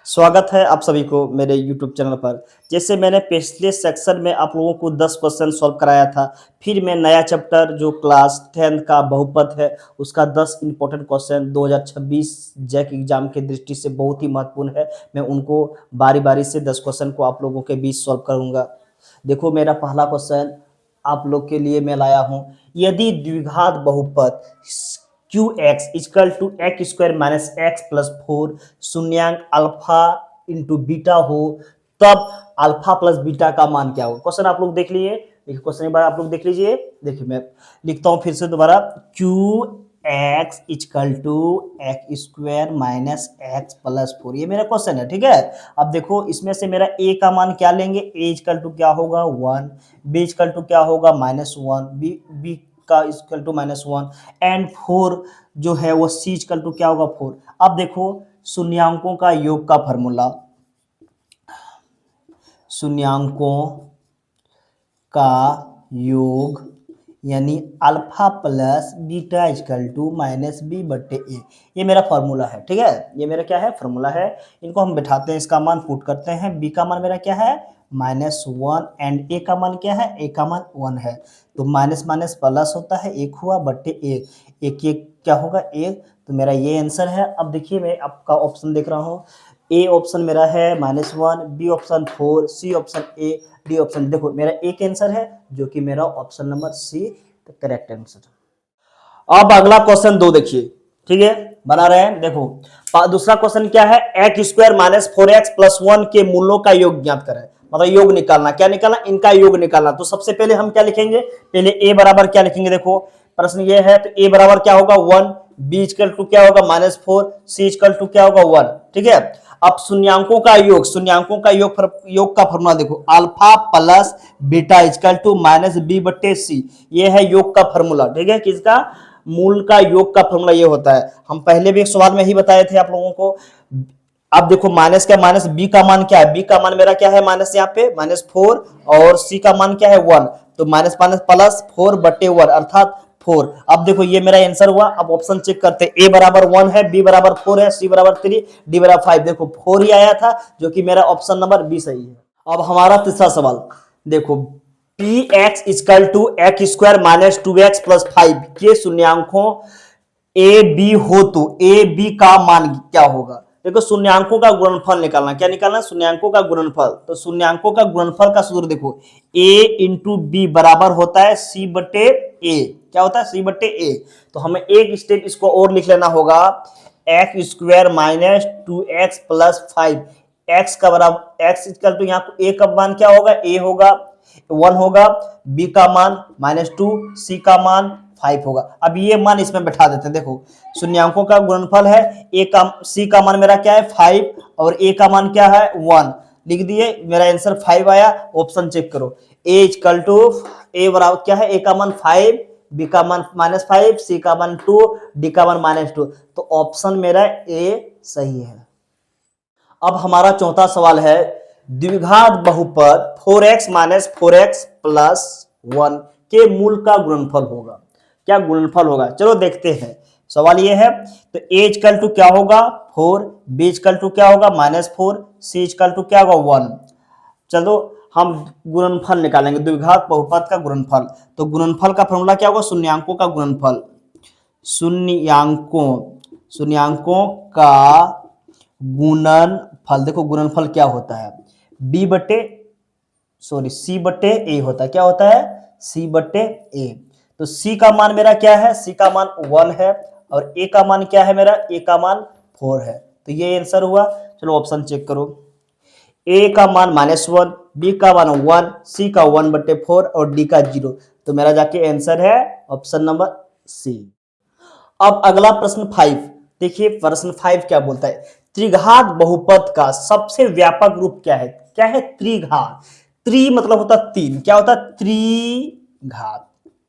स्वागत है आप सभी को मेरे YouTube चैनल पर। जैसे मैंने पिछले सेक्शन में आप लोगों को 10 क्वेश्चन सॉल्व कराया था, फिर मैं नया चैप्टर जो क्लास 10th का बहुपद है, उसका 10 इम्पोर्टेंट क्वेश्चन 2026 जैक एग्जाम की दृष्टि से बहुत ही महत्वपूर्ण है। मैं उनको बारी-बारी से 10 क्वेश्चन को आप लोगों के बीच सॉल्व करूँगा। देखो मेरा पहला क्वेश्चन आप लोग के लिए मैं लाया हूँ। यदि द्विघात बहुपद q x is equal to x square minus x plus 4 शून्यांक अल्फा इंटू बीटा हो, तब अल्फा प्लस बीटा का मान क्या होगा। क्वेश्चन आप लोग देख लीजिए। देखिए क्वेश्चन एक बार आप लोग देख लीजिए। देखिए मैं लिखता हूं फिर से दोबारा। Q x is equal to x square minus x plus 4, ये मेरा क्वेश्चन है, ठीक है। अब देखो इसमें से मेरा ए का मान क्या लेंगे। ए इजकल टू क्या होगा 1, बी इजकल टू क्या होगा -1, बी का इजकल टू -1 एंड 4 जो है वो सी इजकल टू क्या होगा 4। अब देखो शून्यांकों का योग का फॉर्मूला, शून्यांकों का योग यानी alpha plus beta equal to minus b बट्टे ए, ये मेरा फॉर्मूला है, ठीक है। ये मेरा क्या है फॉर्मूला है। इनको हम बैठाते हैं, इसका मान पुट करते हैं। बी का मान मेरा क्या है -1 एंड ए का मान क्या है, ए का मान 1 है। तो माइनस माइनस प्लस होता है, एक हुआ बट्टे एक एक क्या होगा एक। तो मेरा ये आंसर है। अब देखिए मैं आपका ऑप्शन देख रहा हूँ। ए ऑप्शन मेरा है -1, b option 4, c option a, d option. देखो मेरा एक आंसर है जो कि मेरा option number c correct answer. अब अगला क्वेश्चन 2 देखिए, ठीक है, बना रहे हैं। देखो दूसरा क्वेश्चन क्या है, x square minus 4x plus 1 के मूलों का योग ज्ञात करें। मतलब योग निकालना, क्या निकालना, इनका योग निकालना। तो सबसे पहले हम क्या लिखेंगे, पहले ए बराबर क्या लिखेंगे। देखो प्रश्न ये है, तो ए बराबर क्या होगा 1, बी इक्वल टू क्या होगा -4, सी इक्वल टू क्या होगा 1, ठीक है। अब शून्यांकों का योग, शून्यांकों का योग का फॉर्मूला देखो, alpha plus beta equal to minus b बट्टे सी, ये है योग का फॉर्मूला, ठीक है। किसका, मूल का योग का फॉर्मूला ये होता है। हम पहले भी एक सवाल में ही बताए थे आप लोगों को। अब देखो माइनस क्या, माइनस बी का मान क्या है, बी का मान मेरा क्या है माइनस, यहाँ पे -4 और सी का मान क्या है 1, तो माइनस माइनस प्लस 4 बट्टे 1 अर्थात 4। अब देखो ये मेरा आंसर हुआ। अब ऑप्शन चेक करते हैं, ए बराबर 1 है, बी बराबर 4 है, सी बराबर 3, डी बराबर 5। देखो 4 ही आया था, जो कि मेरा ऑप्शन नंबर बी सही है। अब हमारा तीसरा सवाल देखो, p x is equal to x square minus 2x plus 5 के शून्यांकों ए बी हो तो ए बी का मान क्या होगा। देखो शून्यांकों का गुणनफल निकालना, क्या निकालना, शून्यांकों का गुणनफल। तो शून्यांकों का गुणनफल का सूत्र देखो, a इंटू बी बराबर होता है सी बट्टे ए, क्या होता है सी बट्टे ए। तो हमें एक स्टेप इसको और लिख लेना होगा, x square minus 2x plus 5, x का बराबर एक्स इक्वल टू यहाँ ए का मान क्या होगा, ए होगा 1 होगा, बी का मान -2, सी का मान 5 होगा। अब ये मान इसमें बैठा देते हैं। देखो शून्यांकों का गुणनफल है, ए का सी का मान मेरा क्या है 5 और ए का मान क्या है 1, लिख दिए, मेरा आंसर 5 आया। ऑप्शन चेक करो, ए इक्वल टू ए बराबर क्या है, ए का मान 5, बी का मान -5, सी का मान 2, डी का मान -2। तो ऑप्शन मेरा ए सही है। अब हमारा चौथा सवाल है, द्विघात बहुपद 4x माइनस 4x प्लस 1 के मूल का गुणनफल होगा। क्या गुणनफल होगा, चलो देखते हैं। सवाल ये है, तो a इक्वल टू क्या होगा 4, b इक्वल टू क्या होगा -4, c इक्वल टू क्या होगा 1। चलो हम गुणनफल निकालेंगे, द्विघात बहुपद का गुणनफल। तो गुणनफल का फॉर्मूला क्या होगा, शून्यांकों का गुणनफल, शून्यांकों का गुणनफल। देखो गुणनफल क्या होता है, सी बट्टे ए होता है, क्या होता है सी बट्टे ए। तो सी का मान मेरा क्या है, सी का मान 1 है और ए का मान क्या है मेरा, ए का मान 4 है। तो ये आंसर हुआ। चलो ऑप्शन चेक करो, ए का मान -1, बी का मान 1, सी का 1/4 और डी का 0। तो मेरा जाके आंसर है ऑप्शन नंबर सी। अब अगला प्रश्न 5 देखिए, प्रश्न 5 क्या बोलता है, त्रिघात बहुपद का सबसे व्यापक रूप क्या है। क्या है त्रिघात, त्रि मतलब होता तीन, क्या होता त्रिघात,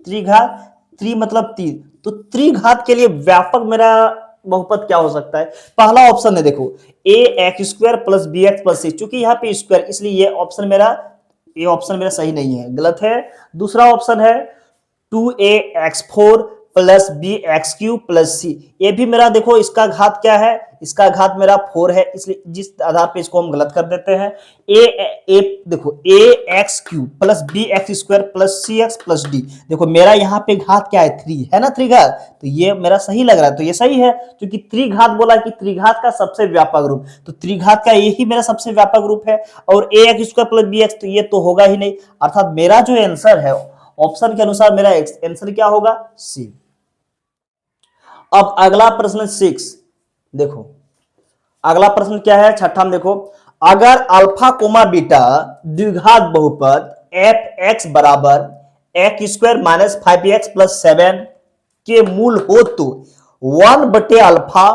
त्रिघात, त्रि मतलब तीन। तो त्रिघात के लिए व्यापक मेरा बहुपद क्या हो सकता है। पहला ऑप्शन है देखो, a x square plus b x plus c, चूंकि यहाँ पे स्क्वायर इसलिए ये ऑप्शन मेरा सही नहीं है, गलत है। दूसरा ऑप्शन है 2a x4 plus b x cube plus c. ये भी मेरा देखो इसका घात क्या है, इसका घात मेरा 4 है, इसलिए जिस आधार पे इसको हम गलत कर देते हैं। ए देखो a x cube plus b x square plus c x plus d. देखो मेरा यहाँ पे घात क्या है, 3 है ना, त्रिघात, तो ये मेरा सही लग रहा है, तो ये सही है क्योंकि त्रिघात बोला कि त्रिघात का सबसे व्यापक रूप, तो त्रिघात का यही मेरा सबसे व्यापक रूप है। और a x square plus b x, तो ये तो होगा ही नहीं, अर्थात मेरा जो आंसर है ऑप्शन के अनुसार मेरा आंसर क्या होगा, सी। अब अगला प्रश्न 6 देखो, अगला प्रश्न क्या है, छठा में देखो, अगर अल्फा कोमा बीटा द्विघात बहुपद एफ एक्स बराबर x square minus 5x plus 7 के मूल हो तो 1 बटे अल्फा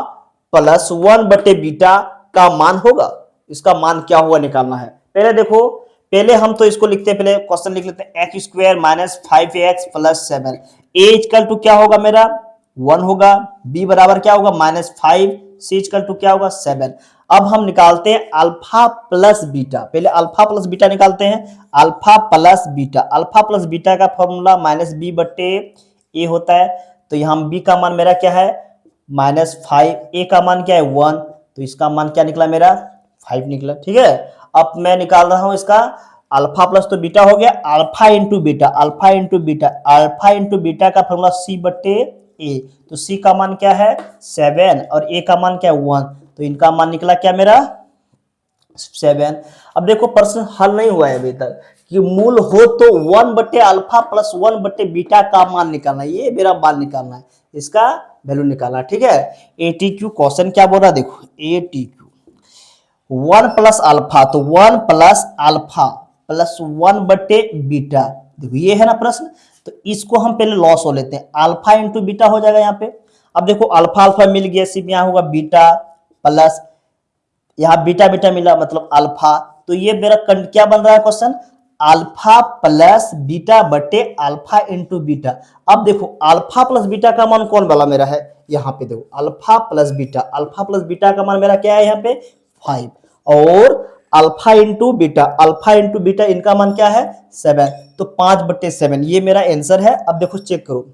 प्लस 1 बटे बीटा का मान होगा। इसका मान क्या होगा निकालना है। पहले देखो, पहले हम तो इसको लिखते हैं, पहले क्वेश्चन लिख लेते हैं, x square minus 5x plus 7, a equal to क्या होगा मेरा 1 होगा, बी बराबर क्या होगा -5, सी इक्वल टू क्या होगा 7। अब हम निकालते हैं अल्फा प्लस बीटा, पहले अल्फा प्लस बीटा निकालते हैं, alpha plus beta, alpha plus beta का फॉर्मूला माइनस बी बटे ए होता है, तो यहाँ बी का मान मेरा क्या है -5, ए का मान क्या है 1, तो इसका मान क्या निकला मेरा 5 निकला। ठीक है, अब मैं निकाल रहा हूं इसका अल्फा प्लस तो बीटा हो गया, alpha into beta, alpha into beta, alpha into beta का फॉर्मूला सी बटे ए, तो सी का मान क्या है 7 और ए का मान क्या है 1, तो इनका मान निकला क्या मेरा 7। अब देखो प्रश्न हल नहीं हुआ है अभी तक कि मूल हो तो 1 बटे अल्फा प्लस 1 बटे बीटा का मान निकालना है, ये मेरा मान निकालना है, इसका वैल्यू निकालना। ठीक है, एटीक्यू क्वेश्चन क्या बोल रहा है देखो, एटीक्यू 1 प्लस अल्फा, तो 1 प्लस अल्फा प्लस 1 बटे बीटा, देखो ये है ना प्रश्न, तो इसको हम पहले लॉस हो लेते हैं, अल्फा इंटू बीटा हो जाएगा यहाँ पे। अब देखो अल्फा अल्फा मिल गया, सिर्फ यहाँ होगा बीटा प्लस यहाँ बीटा बीटा मिला मतलब अल्फा, तो ये मेरा क्या बन रहा है क्वेश्चन, अल्फा प्लस बीटा बटे अल्फा इंटू बीटा। अब देखो अल्फा प्लस बीटा का मान कौन वाला मेरा है, यहाँ पे देखो alpha plus beta, alpha plus beta का मान मेरा क्या है यहाँ पे 5, और alpha into beta, alpha into beta इनका मान क्या है 7, तो 5/7 ये मेरा आंसर है। अब देखो चेक करो,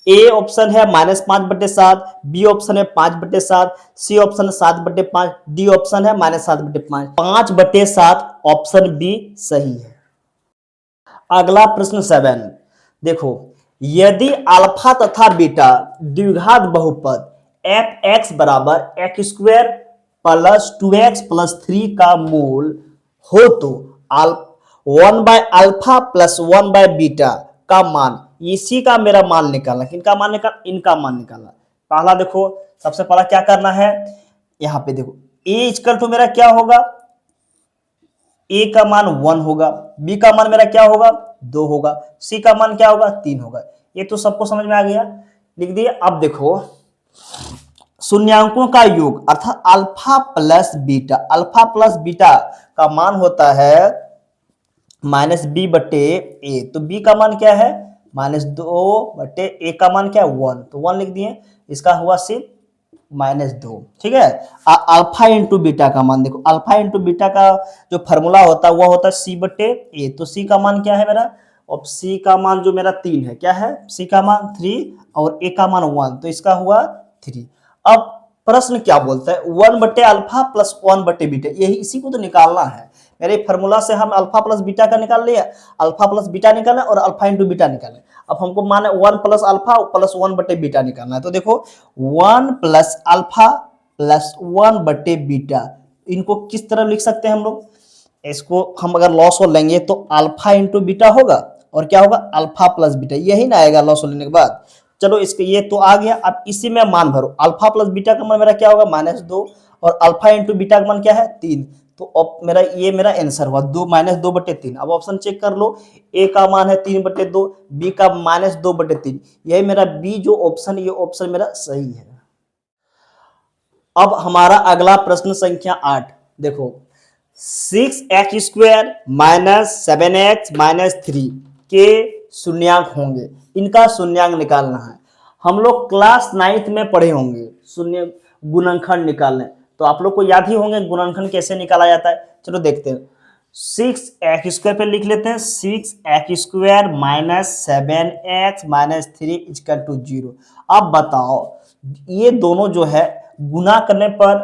ए ऑप्शन है -5/7, बी ऑप्शन है 5/7, सी ऑप्शन है 7/5, डी ऑप्शन है -7/5, 5/7 ऑप्शन बी सही है। अगला प्रश्न 7 देखो, यदि अल्फा तथा बीटा द्विघात बहुपद एफ एक्स बराबर x square plus 2x plus 3 का मूल हो तो 1 by alpha plus 1 by beta का मान, इसी का मेरा मान निकालना, किनका मान निकालना, इनका मान निकालना। पहला देखो, सबसे पहला क्या करना है, यहां पे देखो ए इक्वल टू मेरा क्या होगा, ए का मान 1 होगा, बी का मान मेरा क्या होगा 2 होगा, सी का मान क्या होगा 3 होगा। ये तो सबको समझ में आ गया, लिख दिए। अब देखो शून्यांकों का योग अर्थात alpha plus beta, alpha plus beta का मान होता है -b बटे ए, तो b का मान क्या है -2 बटे ए का मान क्या है 1, तो 1 लिख दिए, इसका हुआ सिर्फ -2। ठीक है, अल्फा इंटू बीटा का मान देखो, अल्फा इंटू बीटा का जो फॉर्मूला होता है वह होता है c बटे ए, तो c का मान क्या है मेरा, और c का मान जो मेरा 3 है, क्या है c का मान 3 और a का मान 1, तो इसका हुआ 3। अब प्रश्न क्या बोलता है, 1 बटे अल्फा प्लस 1 बटे बीटा, यही इसी को तो निकालना है। मेरे फॉर्मूला से हम अल्फा प्लस बीटा का निकाल लिया, अल्फा प्लस बीटा निकालना और अल्फा इंटू बीटा निकालना। अब हमको मान 1 प्लस अल्फा प्लस 1 बटे बीटा निकालना है, तो देखो 1 प्लस अल्फा प्लस 1 बटे बीटा, इनको किस तरह लिख सकते हैं हम लोग, इसको हम अगर लॉस हो लेंगे तो अल्फा इंटू बीटा होगा और क्या होगा अल्फा प्लस बीटा, यही ना आएगा लॉस लेने के बाद। चलो इसके ये तो आ गया, अब इसी में मान भरो, अल्फा प्लस बीटा का मान मेरा क्या होगा -2 और अल्फा इंटू बीटा का मान क्या है 3, तो अब मेरा ये मेरा आंसर हुआ -2/3। अब ऑप्शन चेक कर लो, ए का मान है 3/2, बी का -2/3, यही मेरा बी जो ऑप्शन, ये ऑप्शन मेरा सही है। अब हमारा अगला प्रश्न संख्या 8 देखो, 6x² - 7x - 3 के शून्यांक होंगे, इनका शून्यांक निकालना है। हम लोग क्लास 9th में पढ़े होंगे शून्य गुणनखंड निकालने, तो आप लोग को याद ही होंगे गुणनखंड कैसे निकाला जाता है। चलो देखते हैं, 6x² पे लिख लेते हैं 6x² minus 7x minus 3 equal to 0। अब बताओ ये दोनों जो है गुना करने पर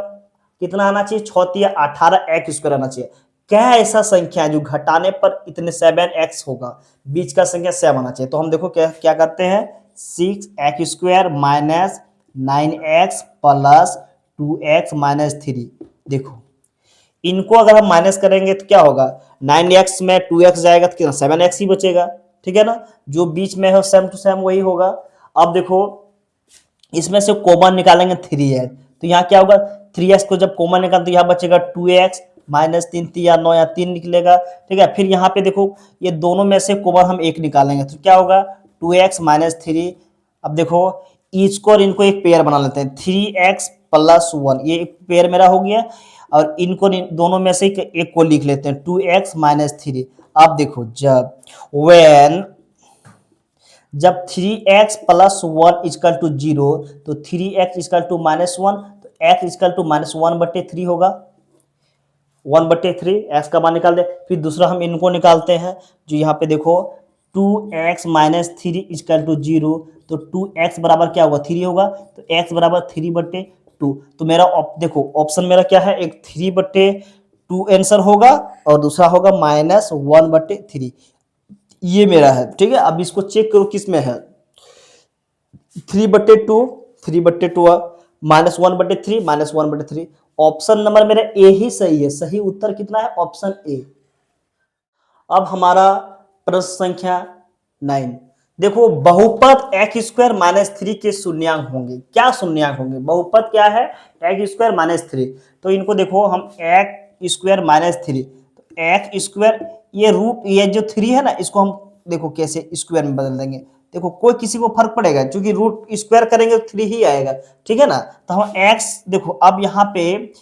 कितना आना चाहिए, 18x² आना चाहिए। क्या ऐसा संख्या है जो घटाने पर इतने 7x होगा, बीच का संख्या 7 आना चाहिए। तो हम देखो क्या क्या करते हैं, 6x² minus 9x plus 2x minus 3। देखो इनको अगर हम माइनस करेंगे तो क्या होगा, 9x में 2x जाएगा तो कितना 7x ही बचेगा, ठीक है ना। जो बीच में है सेम टू सेम वही होगा। अब देखो इसमें से कॉमन निकालेंगे 3x, तो यहाँ क्या होगा 3x को जब कॉमन निकाल तो यहाँ बचेगा 2x माइनस 3 या 9 या 3 निकलेगा, ठीक है। फिर यहाँ पे देखो ये दोनों में से कॉमन हम एक निकालेंगे तो क्या होगा 2x माइनस 3। अब देखो इसको और इनको एक पेयर बना लेते हैं, 3x प्लस 1 ये एक पेयर मेरा हो गया, और इनको दोनों में से एक को लिख लेते हैं 2x माइनस 3। अब देखो जब 3x प्लस 1 इक्वल टू 0 तो 3x इक्वल टू माइनस 1, तो x इक्वल टू माइनस 1/3 होगा, 1/3 x का मान निकाल दे। फिर दूसरा हम इनको निकालते हैं, जो यहाँ पे देखो 2x माइनस 3 इक्वल टू 0, तो 2x बराबर क्या होगा 3 होगा, तो x बराबर 3/2। तो मेरा देखो ऑप्शन मेरा क्या है, एक 3/2 आंसर होगा और दूसरा होगा माइनस 1/3। ये मेरा है, ठीक है। अब इसको चेक करो किस में है, 3/2 माइनस 1/3 माइनस 1/3। ऑप्शन नंबर मेरा ए ही सही है, सही उत्तर कितना है ऑप्शन ए। अब हमारा प्रश्न संख्या 9, देखो बहुपद x² माइनस 3 के शून्यांक होंगे। क्या शून्यांक होंगे, बहुपद क्या है x² माइनस 3, तो इनको देखो हम x² माइनस 3, तो x², ये रूट ये जो 3 है ना इसको हम देखो कैसे स्क्वायर में बदल देंगे। देखो कोई किसी को फर्क पड़ेगा, क्योंकि रूट स्क्वायर करेंगे तो 3 ही आएगा, ठीक है ना। तो हम x देखो अब यहाँ पे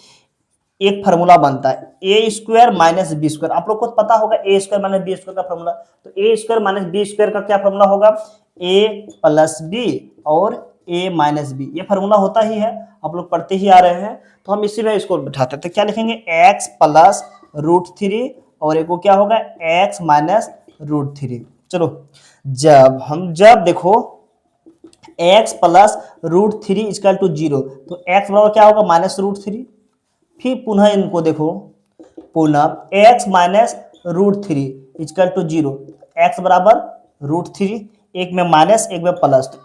एक फार्मूला बनता है a² माइनस b²। आप लोग को पता होगा a² माइनस b² का फार्मूला, तो a² माइनस b² का क्या फार्मूला होगा, a प्लस b और a माइनस b, ये फार्मूला होता ही है, आप लोग पढ़ते ही आ रहे हैं। तो हम इसी में इसको बिठाते हैं, तो क्या लिखेंगे x प्लस √3 और एक को क्या होगा x माइनस √3। चलो जब देखो x प्लस √3 इक्वल टू 0, तो x बराबर क्या होगा माइनस √3। फिर पुनः इनको देखो, पुनः x minus √3 equal to 0, x बराबर √3, एक में माइनस एक में प्लस, तो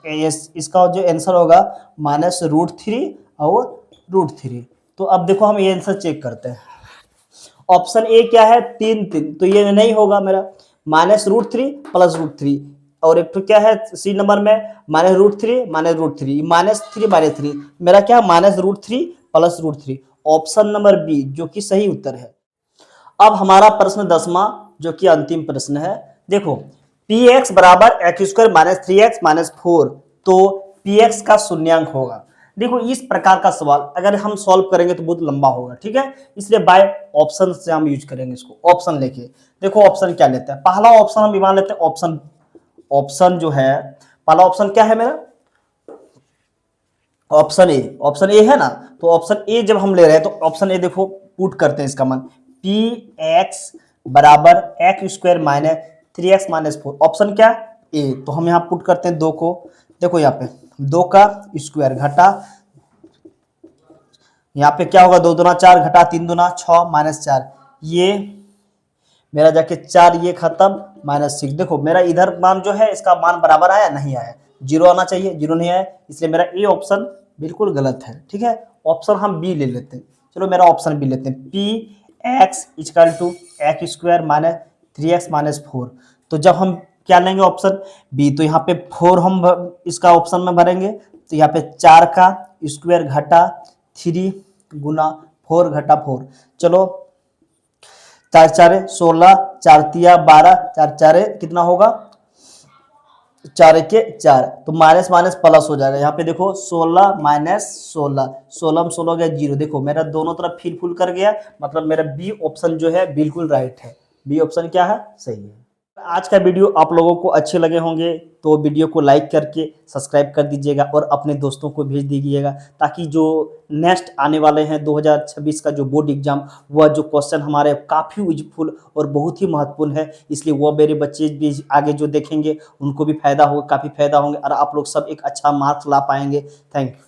इसका जो आंसर होगा माइनस √3 और √3। तो अब देखो हम ये आंसर चेक करते हैं, ऑप्शन ए क्या है 3 तो ये नहीं होगा मेरा, माइनस √3 प्लस √3, और एक तो क्या है सी नंबर में माइनस √3 माइनस √3 माइनस 3 माइनस 3, मेरा क्या minus √3 plus √3, option number b जो कि सही उत्तर है। अब हमारा प्रश्न 10वां जो कि अंतिम प्रश्न है, देखो px बराबर x² माइनस 3x माइनस 4, तो px का शून्यांक होगा। देखो इस प्रकार का सवाल अगर हम सॉल्व करेंगे तो बहुत लंबा होगा, ठीक है, इसलिए बाय ऑप्शन से हम यूज करेंगे इसको। ऑप्शन लेके देखो ऑप्शन क्या लेते हैं, पहला ऑप्शन हम मान लेते हैं ऑप्शन जो है, पहला ऑप्शन क्या है मेरा ऑप्शन ए है ना। तो ऑप्शन ए जब हम ले रहे हैं तो ऑप्शन ए देखो पुट करते हैं, इसका मान px बराबर x² minus 3x minus 4, option क्या ए, तो हम यहाँ पुट करते हैं 2 को, देखो यहाँ पे 2 का स्क्वायर घटा, यहाँ पे क्या होगा 2 दूना 4 घटा 3 दूना 6 माइनस 4, ये मेरा जाके 4 ये खत्म माइनस 6। देखो मेरा इधर मान जो है इसका मान बराबर आया नहीं आया, 0 आना चाहिए, 0 नहीं आया, इसलिए मेरा ए ऑप्शन बिल्कुल गलत है, ठीक है। ऑप्शन हम बी ले लेते हैं, चलो मेरा ऑप्शन बी लेते हैं, px equal to x² minus 3x minus 4। तो जब हम क्या लेंगे ऑप्शन बी, तो यहाँ पे 4 हम इसका ऑप्शन में भरेंगे, तो यहाँ पे 4 का स्क्वायर घटा 3 गुना 4 घटा 4, चलो 4 4 16, 4 तिया 12, 4 4 कितना होगा 4 के 4, तो माइनस माइनस प्लस हो जाएगा। यहाँ पे देखो 16 माइनस 16, 16 में 16 हो गया 0, देखो मेरा दोनों तरफ फिल फुल कर गया, मतलब मेरा बी ऑप्शन जो है बिल्कुल राइट है, बी ऑप्शन क्या है सही है। आज का वीडियो आप लोगों को अच्छे लगे होंगे तो वीडियो को लाइक करके सब्सक्राइब कर दीजिएगा और अपने दोस्तों को भेज दीजिएगा, ताकि जो नेक्स्ट आने वाले हैं 2026 का जो बोर्ड एग्जाम, वह जो क्वेश्चन हमारे काफ़ी यूजफुल और बहुत ही महत्वपूर्ण है, इसलिए वो मेरे बच्चे भी आगे जो देखेंगे उनको भी फायदा होगा, काफ़ी फायदा होंगे और आप लोग सब एक अच्छा मार्क्स ला पाएंगे। Thank you.